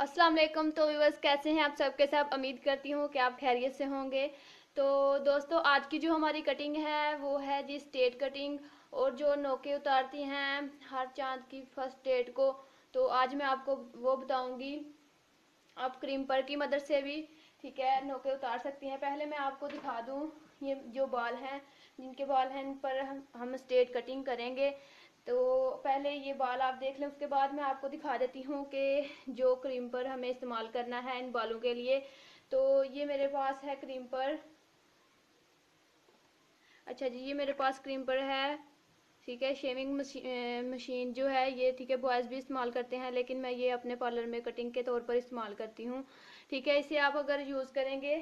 अस्सलाम वालेकुम। तो व्यूअर्स, कैसे हैं आप? सबके सब उम्मीद करती हूँ कि आप खैरियत से होंगे। तो दोस्तों, आज की जो हमारी कटिंग है वो है जी स्ट्रेट कटिंग। और जो नोके उतारती हैं हर चांद की फर्स्ट डेट को, तो आज मैं आपको वो बताऊंगी। आप क्रीपर की मदद से भी ठीक है नोके उतार सकती हैं। पहले मैं आपको दिखा दूं, ये जो बाल हैं, जिनके बाल हैं इन पर हम स्ट्रेट कटिंग करेंगे। तो पहले ये बाल आप देख लें, उसके बाद मैं आपको दिखा देती हूँ कि जो क्रीपर हमें इस्तेमाल करना है इन बालों के लिए। तो ये मेरे पास है क्रीपर। अच्छा जी, ये मेरे पास क्रीपर है। ठीक है, शेविंग मशीन जो है ये, ठीक है, बॉयज़ भी इस्तेमाल करते हैं, लेकिन मैं ये अपने पार्लर में कटिंग के तौर पर इस्तेमाल करती हूँ। ठीक है, इसे आप अगर यूज़ करेंगे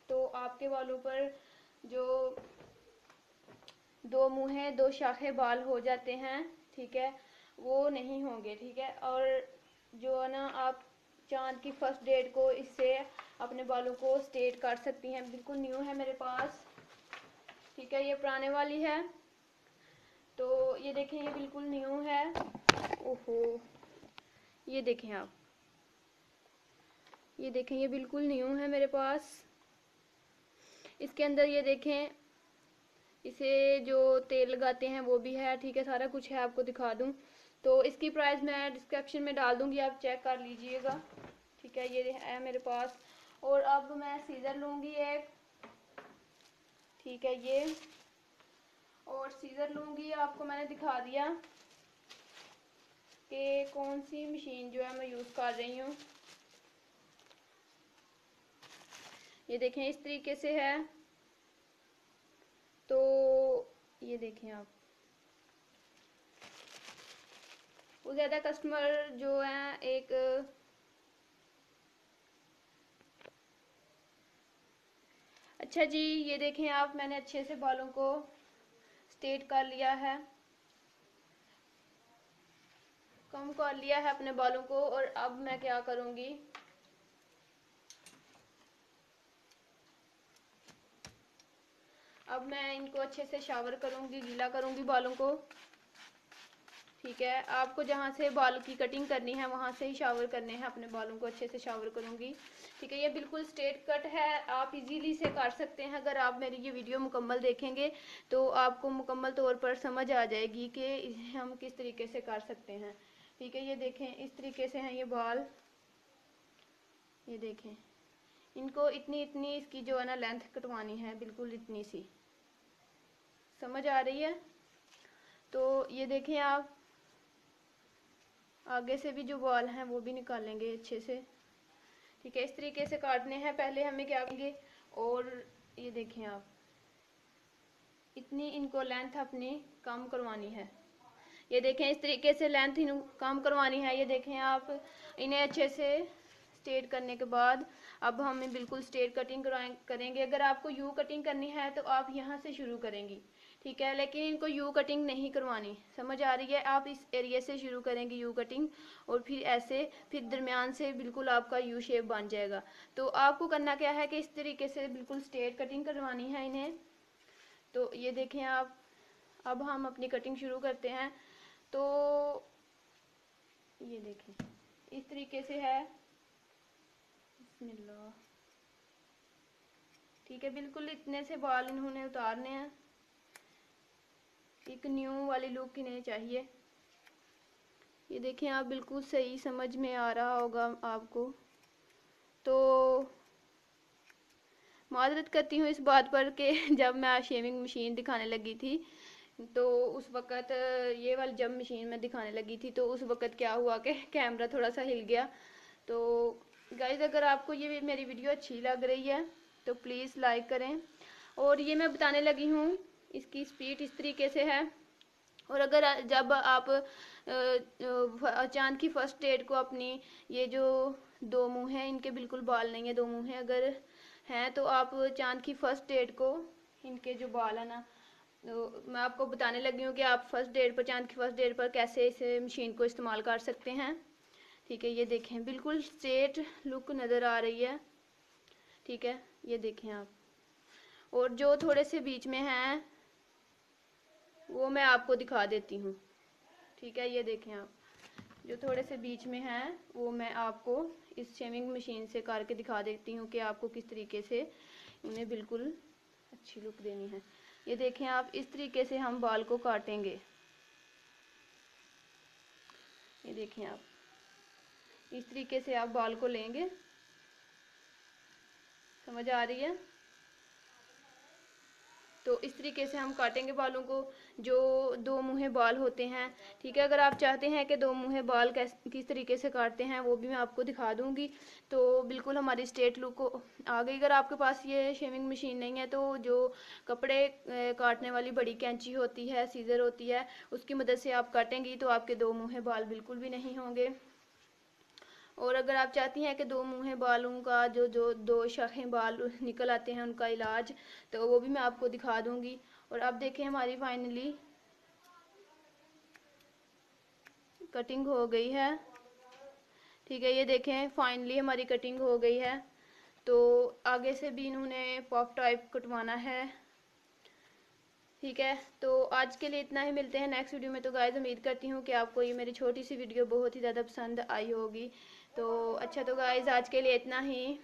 तो आपके बालों पर जो दो मुँहें दो शाखे बाल हो जाते हैं, ठीक है, वो नहीं होंगे। ठीक है, और जो है ना, आप चांद की फर्स्ट डेट को इससे अपने बालों को स्ट्रेट कर सकती हैं। बिल्कुल न्यू है मेरे पास। ठीक है, ये पुराने वाली है। तो ये देखें, ये बिल्कुल न्यू है। ओहो, ये देखें आप, ये देखें, ये बिल्कुल न्यू है मेरे पास। इसके अंदर ये देखें, इसे जो तेल लगाते हैं वो भी है। ठीक है, सारा कुछ है, आपको दिखा दूं तो इसकी प्राइस मैं डिस्क्रिप्शन में डाल दूंगी, आप चेक कर लीजिएगा। ठीक है, ये है मेरे पास। और अब मैं सीजर लूंगी एक। ठीक है, ये और सीजर लूंगी। आपको मैंने दिखा दिया कि कौन सी मशीन जो है मैं यूज़ कर रही हूँ। ये देखें, इस तरीके से है। तो ये देखें आप, वो ज़्यादा कस्टमर जो है एक, अच्छा जी, ये देखें आप, मैंने अच्छे से बालों को स्ट्रेट कर लिया है, कम कर लिया है अपने बालों को। और अब मैं क्या करूँगी, अब मैं इनको अच्छे से शावर करूँगी, गीला करूँगी बालों को। ठीक है, आपको जहाँ से बाल की कटिंग करनी है वहाँ से ही शावर करने हैं अपने बालों को, अच्छे से शावर करूँगी। ठीक है, ये बिल्कुल स्ट्रेट कट है, आप इजीली से कर सकते हैं। अगर आप मेरी ये वीडियो मुकम्मल देखेंगे तो आपको मुकम्मल तौर पर समझ आ जाएगी कि हम किस तरीके से कर सकते हैं। ठीक है, ये देखें, इस तरीके से हैं ये बाल। ये देखें, इनको इतनी इतनी इसकी जो है ना लेंथ कटवानी है, बिल्कुल इतनी सी। समझ आ रही है? तो ये देखें आप, आगे से भी जो बाल हैं वो भी निकालेंगे अच्छे से। ठीक है, इस तरीके से काटने हैं। पहले हमें क्या करेंगे, और ये देखें आप, इतनी इनको लेंथ अपनी कम करवानी है। ये देखें, इस तरीके से लेंथ कम करवानी है। ये देखें आप, इन्हें अच्छे से स्ट्रेट करने के बाद अब हम बिल्कुल स्ट्रेट कटिंग करेंगे। अगर आपको यू कटिंग करनी है तो आप यहाँ से शुरू करेंगी। ठीक है, लेकिन इनको यू कटिंग नहीं करवानी। समझ आ रही है? आप इस एरिया से शुरू करेंगे यू कटिंग, और फिर ऐसे, फिर दरमियान से बिल्कुल आपका यू शेप बन जाएगा। तो आपको करना क्या है कि इस तरीके से बिल्कुल स्ट्रेट कटिंग करवानी है इन्हें। तो ये देखें आप, अब हम अपनी कटिंग शुरू करते हैं। तो ये देखें, इस तरीके से है। बिस्मिल्लाह। ठीक है, बिल्कुल इतने से बाल इन्होंने उतारने हैं। एक न्यू वाली लुक इन्हें चाहिए। ये देखें आप, बिल्कुल सही समझ में आ रहा होगा आपको। तो माजरत करती हूँ इस बात पर कि जब मैं शेविंग मशीन दिखाने लगी थी तो उस वक़्त, ये वाली जब मशीन में दिखाने लगी थी तो उस वक़्त क्या हुआ कि कैमरा थोड़ा सा हिल गया। तो गाइज़, अगर आपको ये मेरी वीडियो अच्छी लग रही है तो प्लीज़ लाइक करें। और ये मैं बताने लगी हूँ, इसकी स्पीड इस तरीके से है। और अगर जब आप चांद की फर्स्ट डेट को अपनी, ये जो दो मुँह हैं इनके बिल्कुल बाल नहीं है, दो मुँह हैं अगर हैं, तो आप चांद की फर्स्ट डेट को इनके जो बाल है ना, तो मैं आपको बताने लगी हूँ कि आप फर्स्ट डेट पर, चांद की फर्स्ट डेट पर कैसे इस मशीन को इस्तेमाल कर सकते हैं। ठीक है, ये देखें, बिल्कुल स्ट्रेट लुक नज़र आ रही है। ठीक है, ये देखें आप, और जो थोड़े से बीच में हैं वो मैं आपको दिखा देती हूँ। ठीक है, ये देखें आप, जो थोड़े से बीच में हैं वो मैं आपको इस शेविंग मशीन से करके दिखा देती हूँ कि आपको किस तरीके से उन्हें बिल्कुल अच्छी लुक देनी है। ये देखें आप, इस तरीके से हम बाल को काटेंगे। ये देखें आप, इस तरीके से आप बाल को लेंगे। समझ आ रही है? तो इस तरीके से हम काटेंगे बालों को, जो दो मुँहे बाल होते हैं। ठीक है, अगर आप चाहते हैं कि दो मुँहे बाल किस तरीके से काटते हैं वो भी मैं आपको दिखा दूंगी। तो बिल्कुल हमारी स्ट्रेट लुक आ गई। अगर आपके पास ये शेविंग मशीन नहीं है तो जो कपड़े काटने वाली बड़ी कैंची होती है, सीजर होती है, उसकी मदद से आप काटेंगी तो आपके दो मुँहे बाल बिल्कुल भी नहीं होंगे। और अगर आप चाहती हैं कि दो मुँहे बालों का जो जो दो शाखें बाल निकल आते हैं उनका इलाज, तो वो भी मैं आपको दिखा दूंगी। और अब देखें हमारी फाइनली कटिंग हो गई है। ठीक है, ये देखें फाइनली हमारी कटिंग हो गई है। तो आगे से भी इन्होंने पॉप टाइप कटवाना है। ठीक है, तो आज के लिए इतना ही, मिलते हैं नेक्स्ट वीडियो में। तो गाइस उम्मीद करती हूँ कि आपको ये मेरी छोटी सी वीडियो बहुत ही ज़्यादा पसंद आई होगी। तो अच्छा, तो गाइस आज के लिए इतना ही।